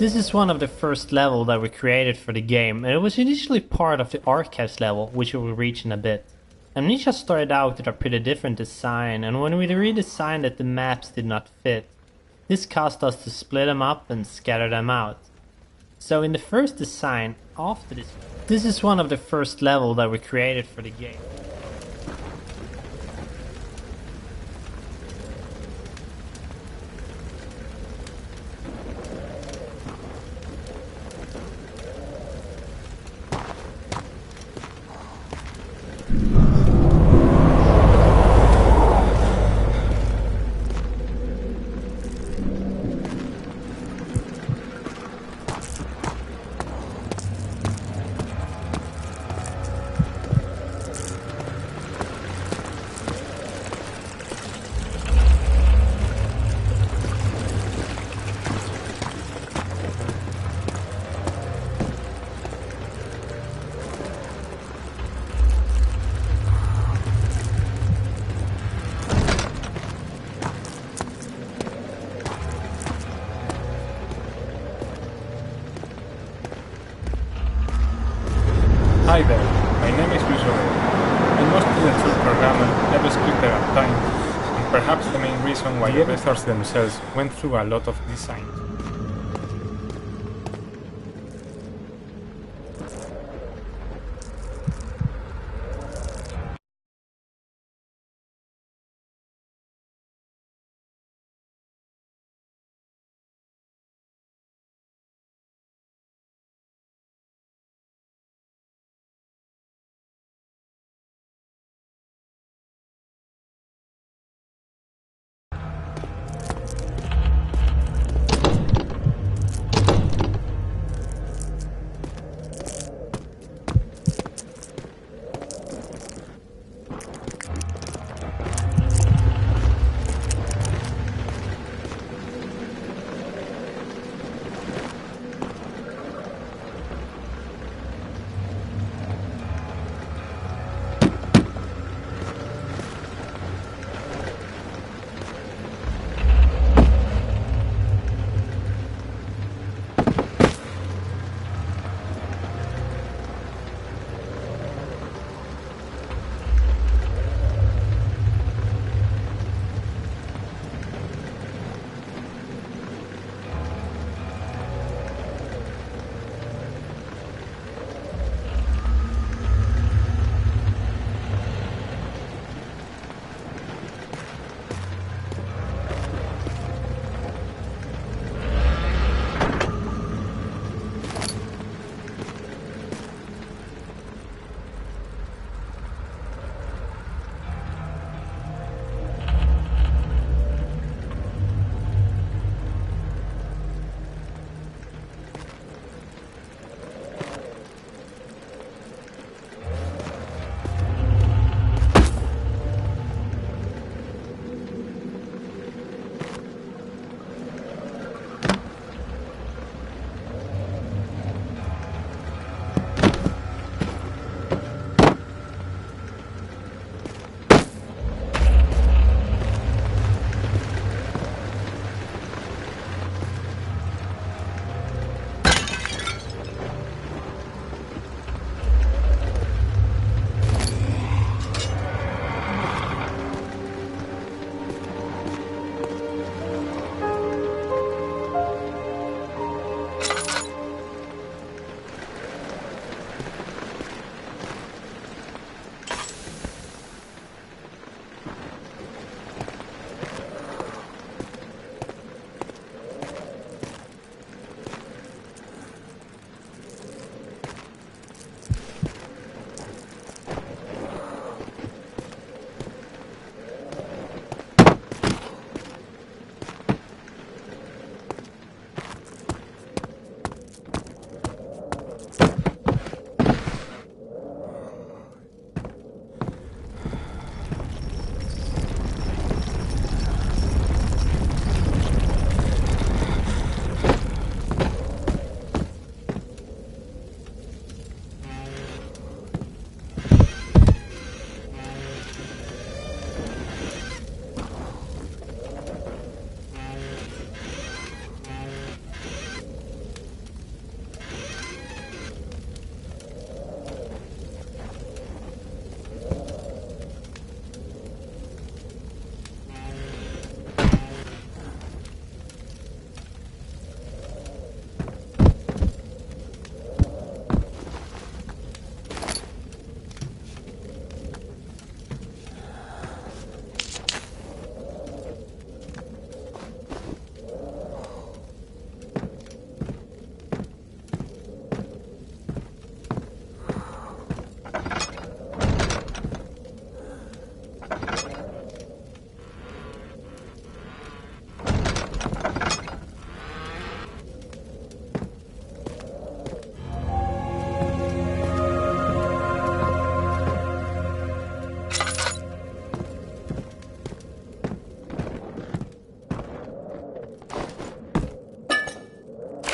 This is one of the first levels that were created for the game, and it was initially part of the archives level, which we will reach in a bit. Amnesia started out with a pretty different design, and when we redesigned it the maps did not fit. This caused us to split them up and scatter them out. So in the first design, after this is one of the first levels that were created for the game. Hi there, my name is Luis. I'm mostly a tool programmer, JavaScript at times, and perhaps the main reason why the editors themselves went through a lot of design.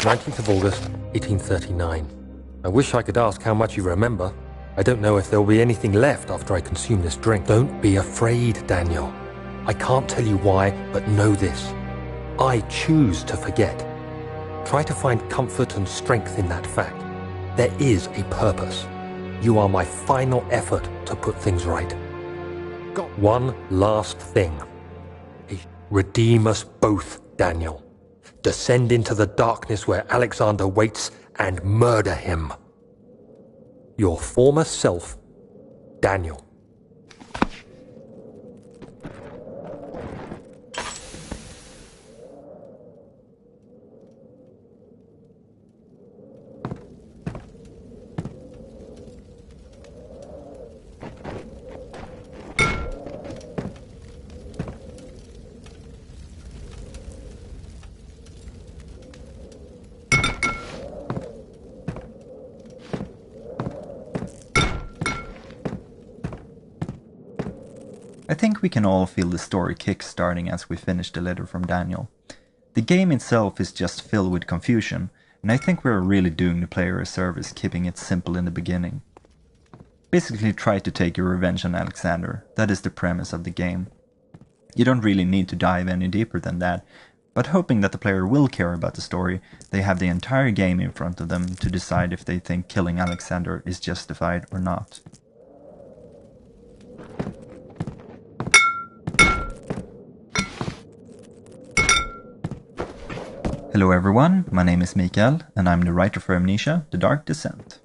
19th of August, 1839. I wish I could ask how much you remember. I don't know if there will be anything left after I consume this drink. Don't be afraid, Daniel. I can't tell you why, but know this. I choose to forget. Try to find comfort and strength in that fact. There is a purpose. You are my final effort to put things right. Got one last thing. Redeem us both, Daniel. Descend into the darkness where Alexander waits and murder him. Your former self, Daniel. I think we can all feel the story kick-starting as we finish the letter from Daniel. The game itself is just filled with confusion, and I think we're really doing the player a service keeping it simple in the beginning. Basically try to take your revenge on Alexander, that is the premise of the game. You don't really need to dive any deeper than that, but hoping that the player will care about the story, they have the entire game in front of them to decide if they think killing Alexander is justified or not. Hello everyone, my name is Mikael, and I'm the writer for Amnesia: The Dark Descent.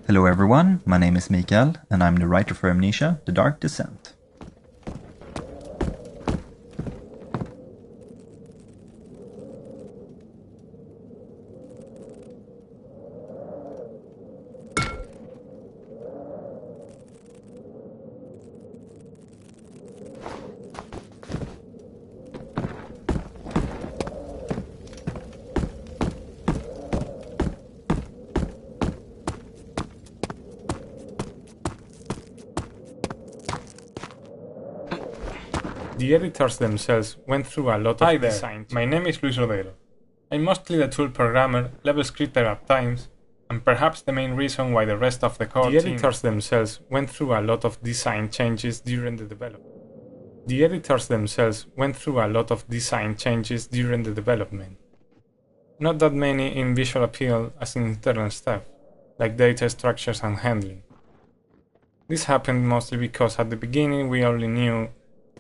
Hello everyone, my name is Mikael, and I'm the writer for Amnesia: The Dark Descent. The editors themselves went through a lot of designs. My name is Luis Rodero. I'm mostly the tool programmer, level scripter at times, and perhaps the main reason why the rest of the core team. The editors themselves went through a lot of design changes during the development. The editors themselves went through a lot of design changes during the development. Not that many in visual appeal as in internal stuff, like data structures and handling. This happened mostly because at the beginning we only knew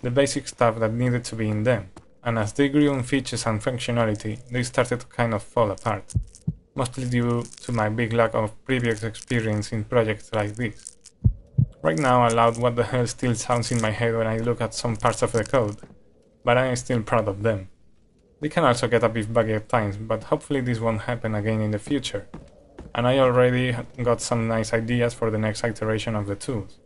the basic stuff that needed to be in them, and as they grew in features and functionality, they started to kind of fall apart, mostly due to my big lack of previous experience in projects like this. Right now aloud what the hell still sounds in my head when I look at some parts of the code, but I am still proud of them. They can also get a bit buggy at times, but hopefully this won't happen again in the future, and I already got some nice ideas for the next iteration of the tools.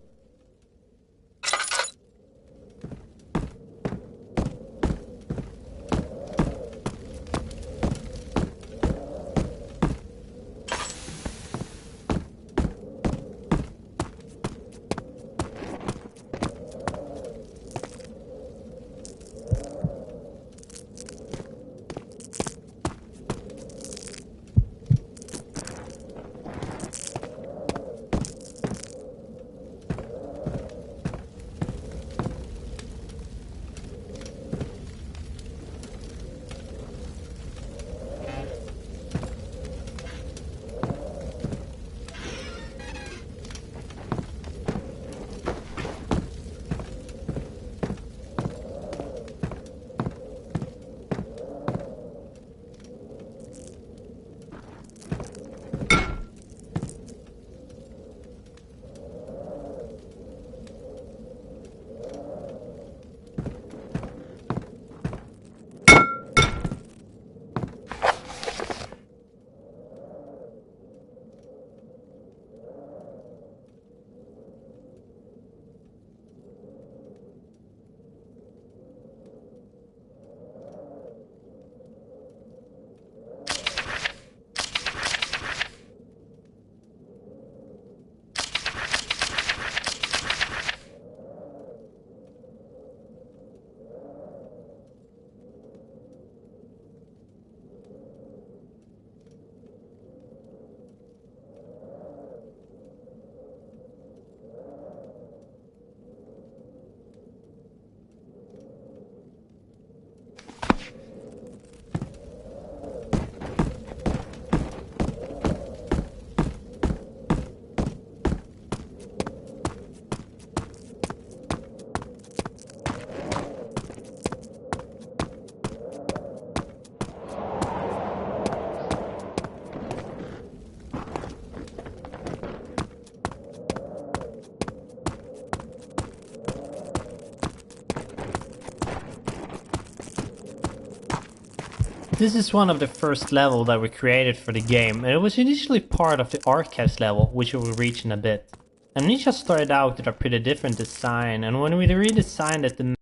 This is one of the first levels that we created for the game, and it was initially part of the archives level, which we will reach in a bit. Amnesia started out with a pretty different design, and when we redesigned it, the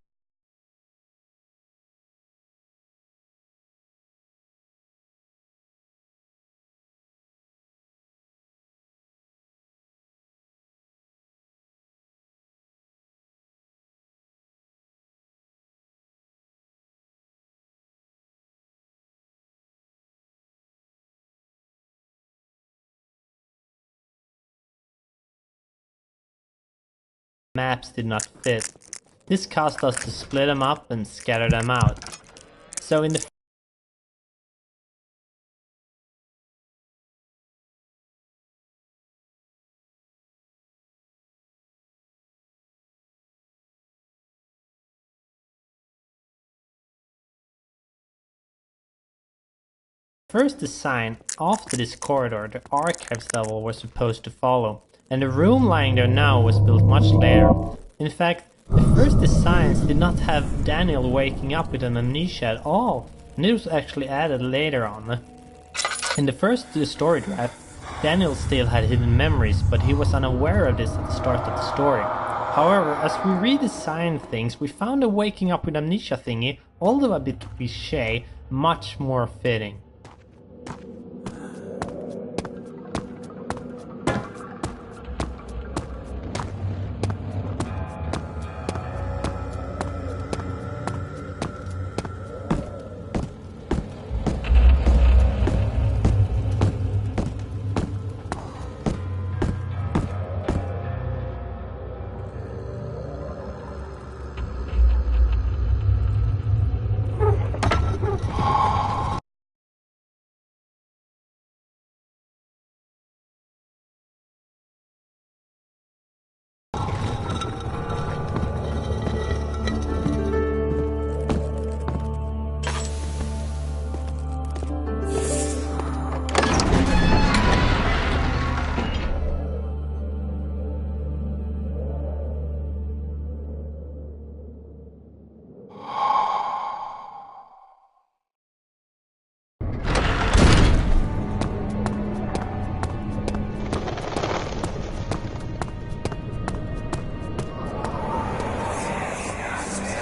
maps did not fit. This caused us to split them up and scatter them out. So in the first design, after this corridor, the archives level was supposed to follow, and the room lying there now was built much later. In fact, the first designs did not have Daniel waking up with an amnesia at all, and it was actually added later on. In the first story draft, Daniel still had hidden memories, but he was unaware of this at the start of the story. However, as we redesigned things, we found the waking up with amnesia thingy, although a bit cliché, much more fitting.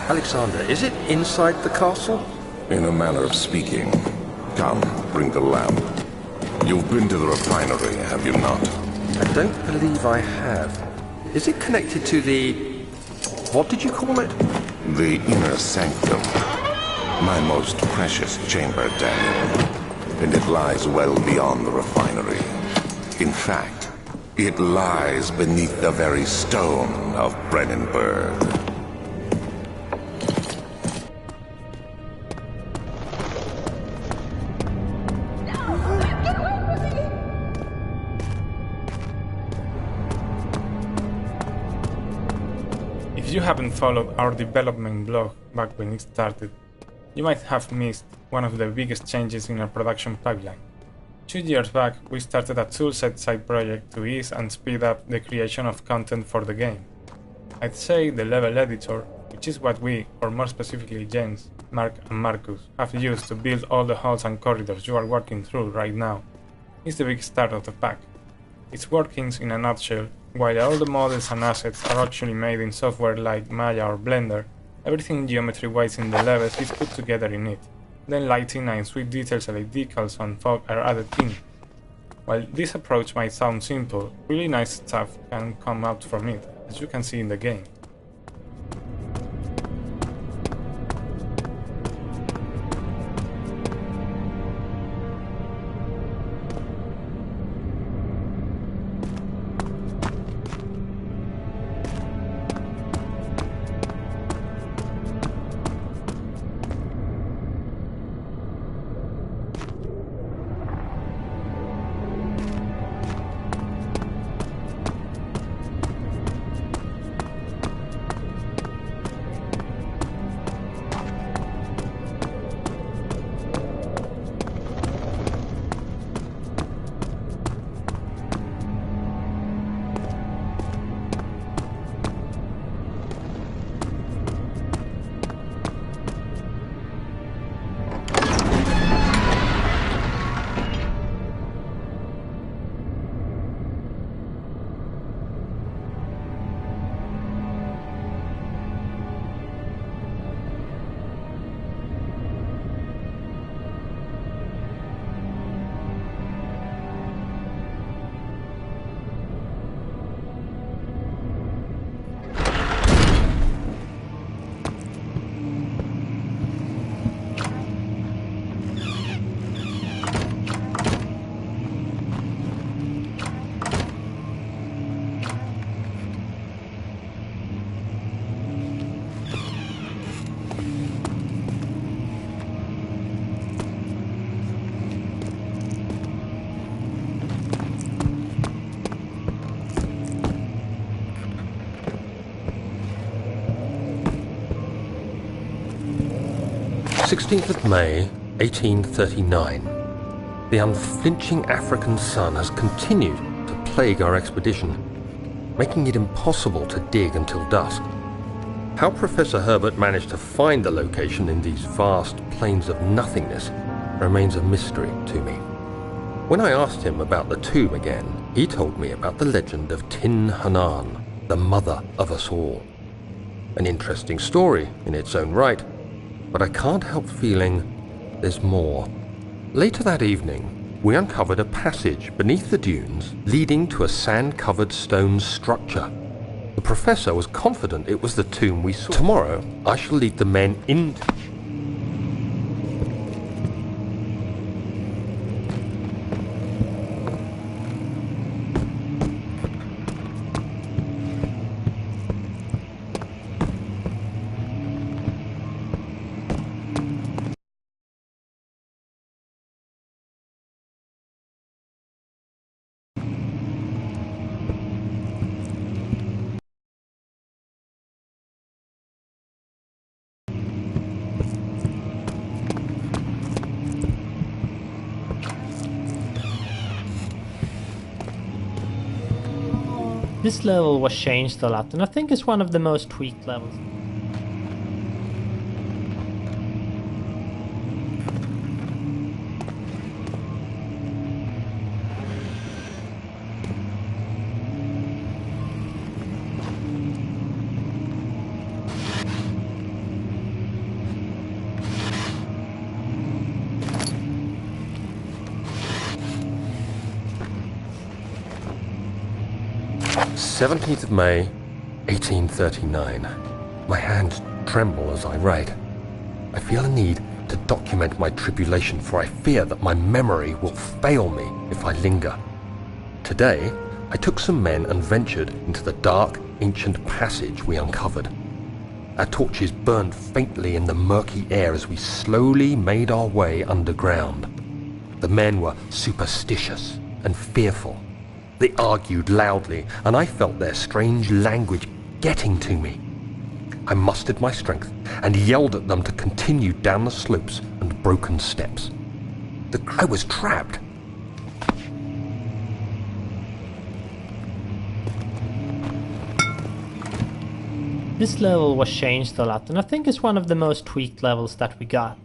Alexander, is it inside the castle? In a manner of speaking. Come, bring the lamp. You've been to the refinery, have you not? I don't believe I have. Is it connected to the... what did you call it? The inner sanctum. My most precious chamber, Daniel. And it lies well beyond the refinery. In fact, it lies beneath the very stone of Brennenburg. If you haven't followed our development blog back when it started, you might have missed one of the biggest changes in our production pipeline. 2 years back, we started a toolset side project to ease and speed up the creation of content for the game. I'd say the level editor, which is what we, or more specifically Jens, Mark and Marcus, have used to build all the halls and corridors you are walking through right now, is the big start of the pack. Its workings in a nutshell: while all the models and assets are actually made in software like Maya or Blender, everything geometry-wise in the levels is put together in it. Then lighting and sweet details like decals and fog are added in. While this approach might sound simple, really nice stuff can come out from it, as you can see in the game. 16th of May, 1839. The unflinching African sun has continued to plague our expedition, making it impossible to dig until dusk. How Professor Herbert managed to find the location in these vast plains of nothingness remains a mystery to me. When I asked him about the tomb again, he told me about the legend of Tin Hanan, the mother of us all. An interesting story in its own right, but I can't help feeling there's more. Later that evening, we uncovered a passage beneath the dunes leading to a sand-covered stone structure. The professor was confident it was the tomb we saw. Tomorrow, I shall lead the men into... 'This level was changed a lot, and I think it's one of the most tweaked levels. "17th of May, 1839. My hands tremble as I write. I feel a need to document my tribulation, for I fear that my memory will fail me if I linger. Today, I took some men and ventured into the dark, ancient passage we uncovered. Our torches burned faintly in the murky air as we slowly made our way underground. The men were superstitious and fearful. They argued loudly, and I felt their strange language getting to me. I mustered my strength and yelled at them to continue down the slopes and broken steps. I was trapped. This level was changed a lot, and I think it's one of the most tweaked levels that we got.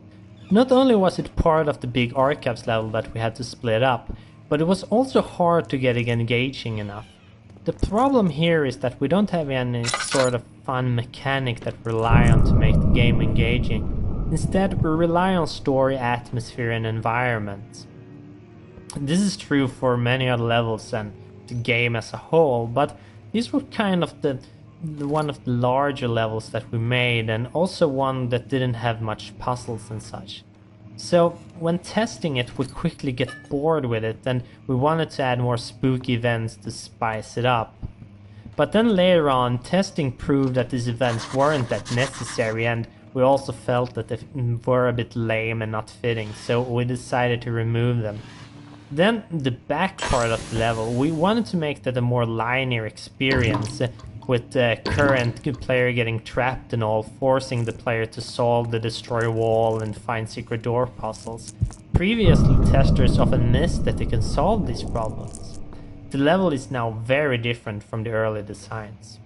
Not only was it part of the big archives level that we had to split up, but it was also hard to get it engaging enough. The problem here is that we don't have any sort of fun mechanic that we rely on to make the game engaging. Instead, we rely on story, atmosphere, and environment. This is true for many other levels and the game as a whole, but these were kind of one of the larger levels that we made, and also one that didn't have much puzzles and such. So when testing it, we quickly get bored with it, and we wanted to add more spooky events to spice it up. But then later on, testing proved that these events weren't that necessary, and we also felt that they were a bit lame and not fitting, so we decided to remove them. Then the back part of the level, we wanted to make that a more linear experience, with the current player getting trapped and all, forcing the player to solve the destroy wall and find secret door puzzles. Previously, testers often missed that they can solve these problems. The level is now very different from the early designs.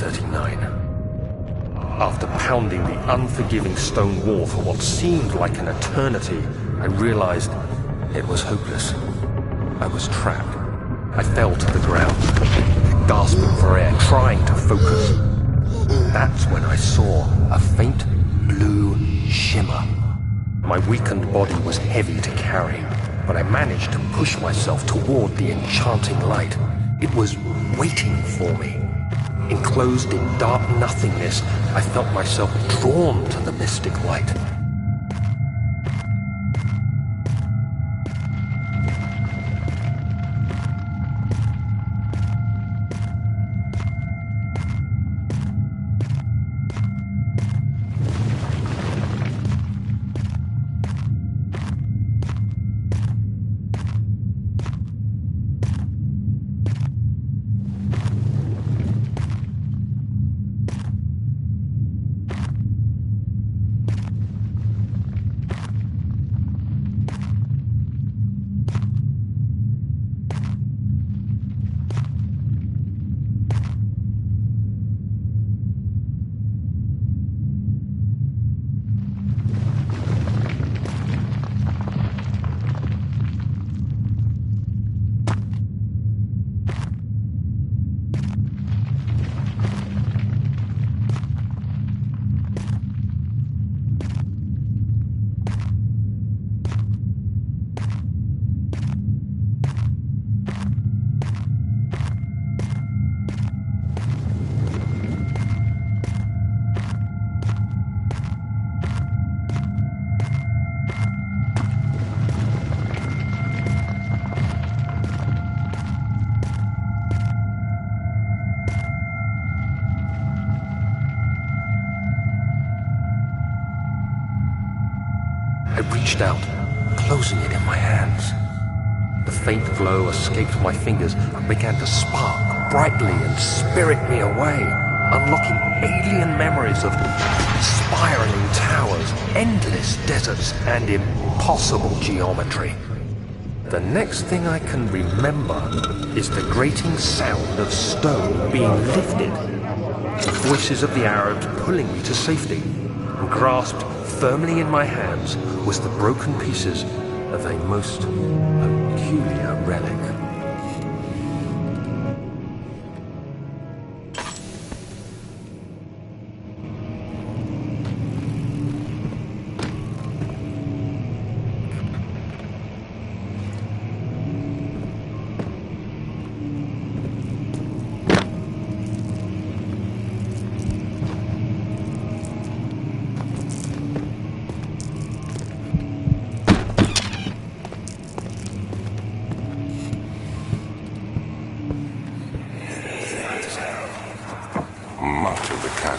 1839. After pounding the unforgiving stone wall for what seemed like an eternity, I realized it was hopeless. I was trapped. I fell to the ground, gasping for air, trying to focus. That's when I saw a faint blue shimmer. My weakened body was heavy to carry, but I managed to push myself toward the enchanting light. It was waiting for me. Enclosed in dark nothingness, I felt myself drawn to the mystic light. I reached out, closing it in my hands. The faint glow escaped my fingers and began to spark brightly and spirit me away, unlocking alien memories of spiraling towers, endless deserts, and impossible geometry. The next thing I can remember is the grating sound of stone being lifted, the voices of the Arabs pulling me to safety, and grasped firmly in my hands was the broken pieces of a most peculiar relic.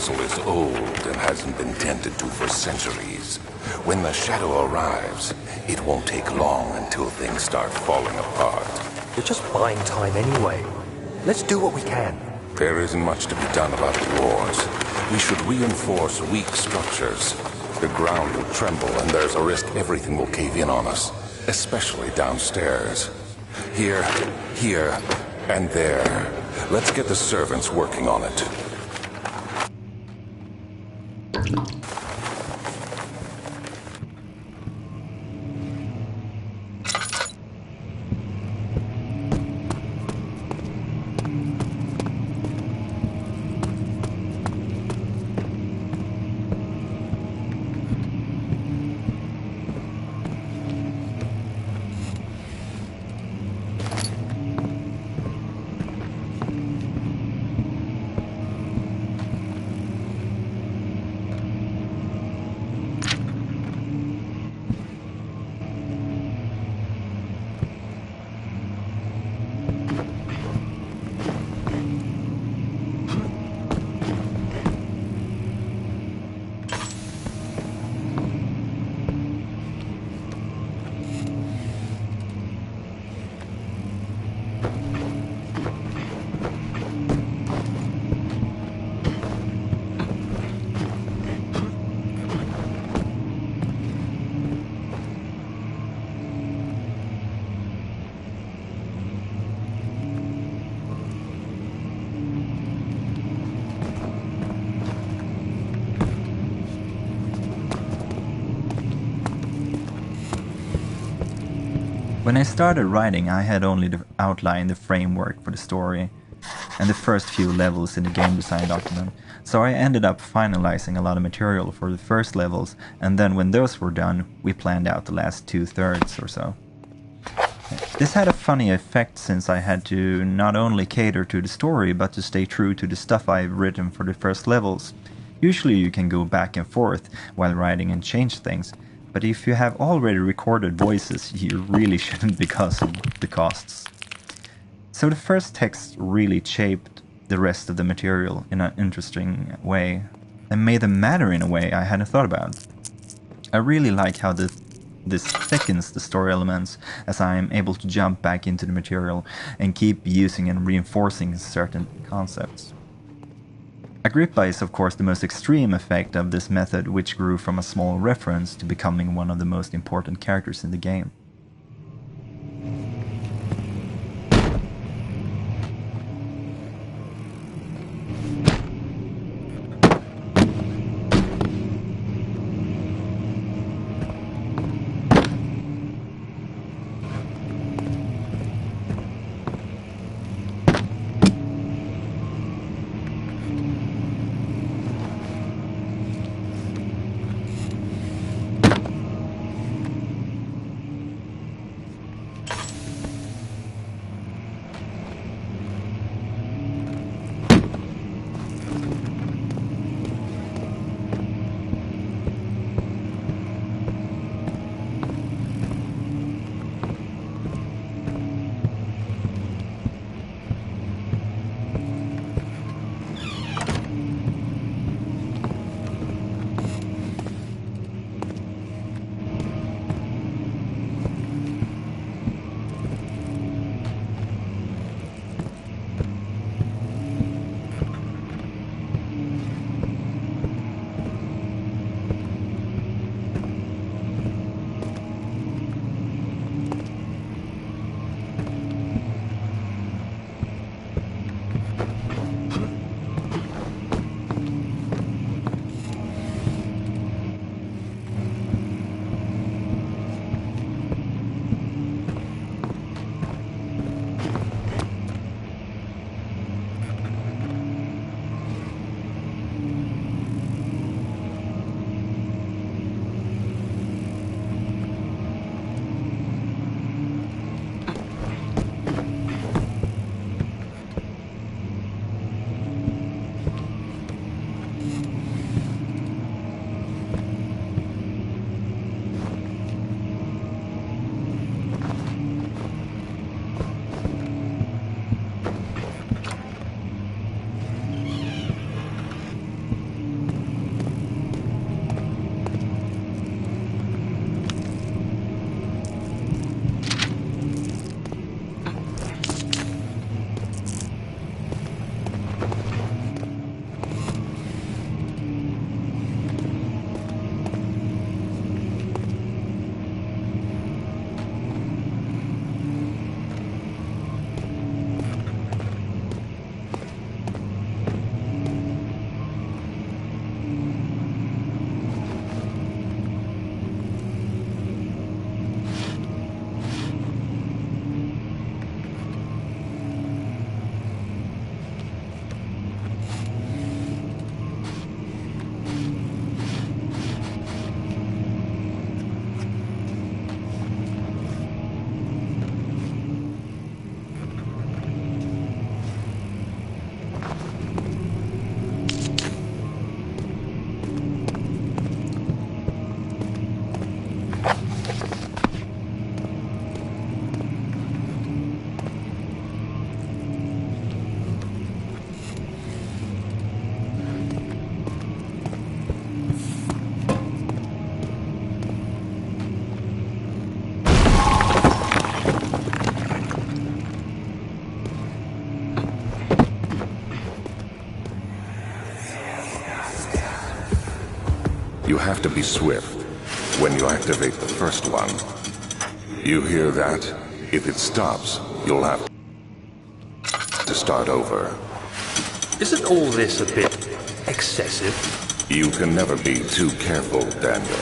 Is old and hasn't been tended to for centuries. When the shadow arrives, it won't take long until things start falling apart. We're just buying time anyway. Let's do what we can. There isn't much to be done about the wars. We should reinforce weak structures. The ground will tremble and there's a risk everything will cave in on us, especially downstairs. Here, and there. Let's get the servants working on it. When I started writing, I had only outlined the framework for the story and the first few levels in the game design document, so I ended up finalizing a lot of material for the first levels, and then when those were done, we planned out the last 2/3 or so. This had a funny effect since I had to not only cater to the story, but to stay true to the stuff I've written for the first levels. Usually you can go back and forth while writing and change things, but if you have already recorded voices, you really shouldn't because of the costs. So the first text really shaped the rest of the material in an interesting way, and made them matter in a way I hadn't thought about. I really like how this thickens the story elements, as I am able to jump back into the material and keep using and reinforcing certain concepts. Agrippa is of course the most extreme effect of this method, which grew from a small reference to becoming one of the most important characters in the game. You have to be swift when you activate the first one. You hear that? If it stops, you'll have to start over. Isn't all this a bit excessive? You can never be too careful, Daniel.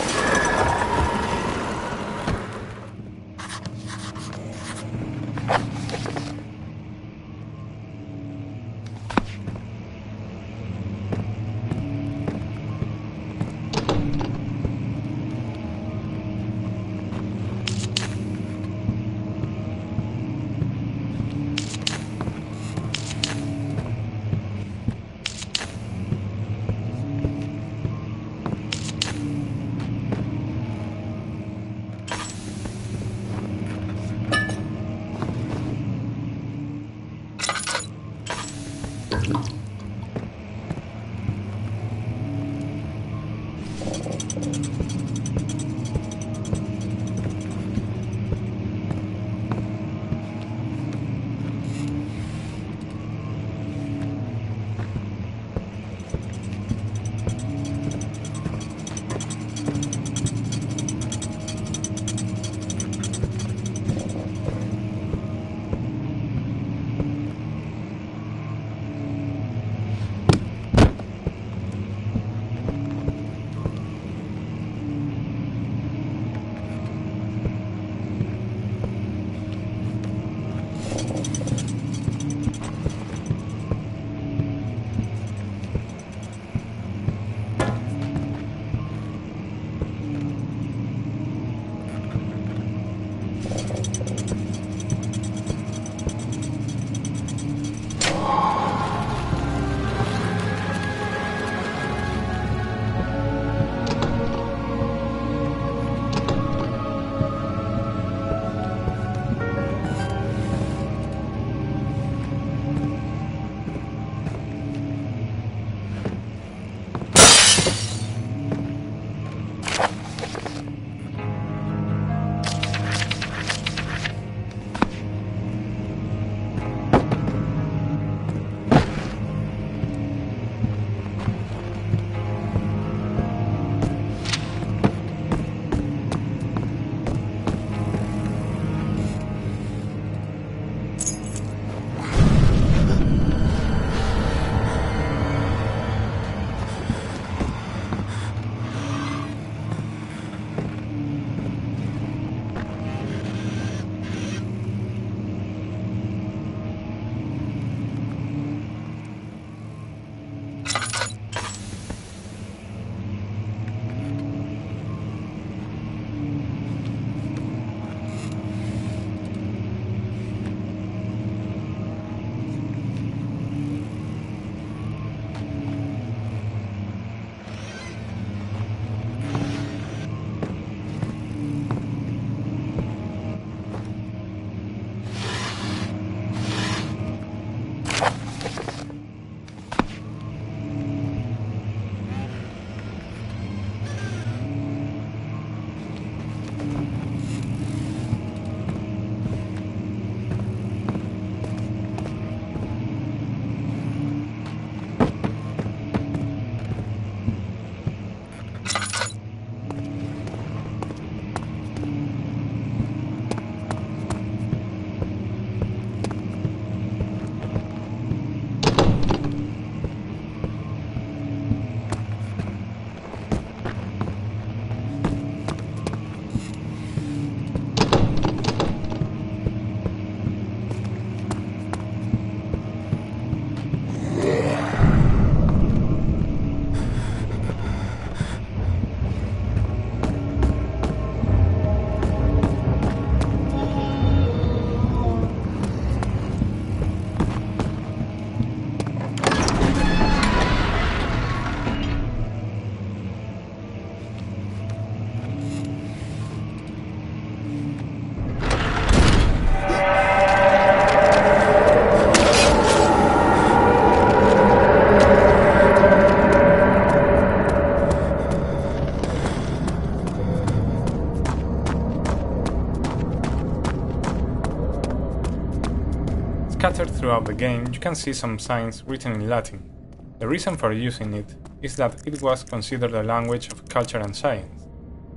scattered throughout the game, you can see some signs written in Latin. The reason for using it is that it was considered a language of culture and science,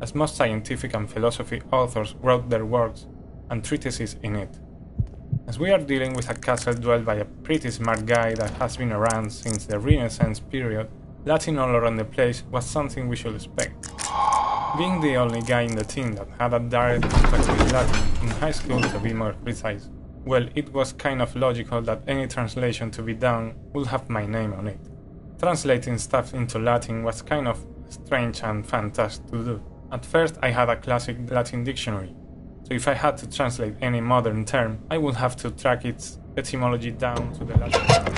as most scientific and philosophy authors wrote their works and treatises in it. As we are dealing with a castle dwelled by a pretty smart guy that has been around since the Renaissance period, Latin all around the place was something we should expect. Being the only guy in the team that had a direct contact with Latin, in high school to be more precise, well, it was kind of logical that any translation to be done would have my name on it. Translating stuff into Latin was kind of strange and fantastic to do. At first I had a classic Latin dictionary, so if I had to translate any modern term, I would have to track its etymology down to the Latin.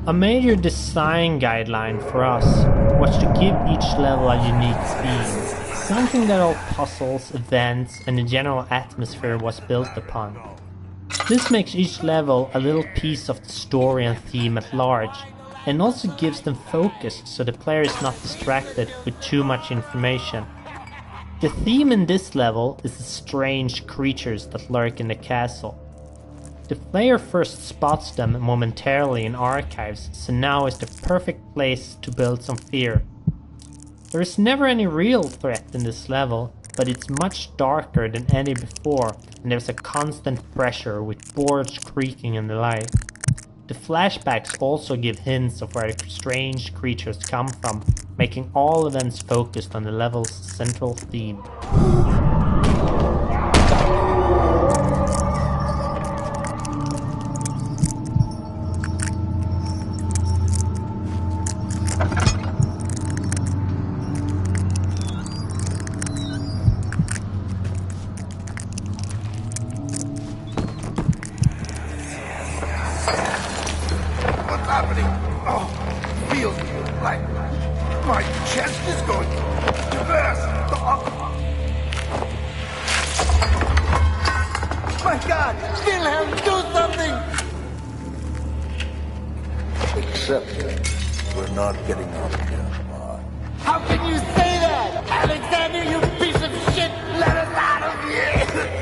A major design guideline for us was to give each level a unique theme, something that all puzzles, events, and the general atmosphere was built upon. This makes each level a little piece of the story and theme at large, and also gives them focus so the player is not distracted with too much information. The theme in this level is the strange creatures that lurk in the castle. The player first spots them momentarily in archives, so now is the perfect place to build some fear. There is never any real threat in this level, but it's much darker than any before, and there's a constant pressure with boards creaking and the like. The flashbacks also give hints of where the strange creatures come from, making all events focused on the level's central theme. Except we're not getting out of here. How can you say that? Alexander, you piece of shit! Let us out of here!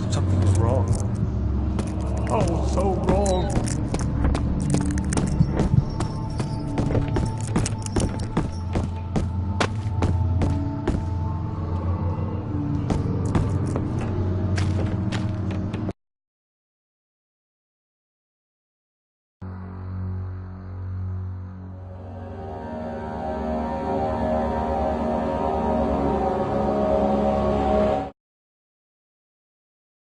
Something was wrong. Oh, so wrong.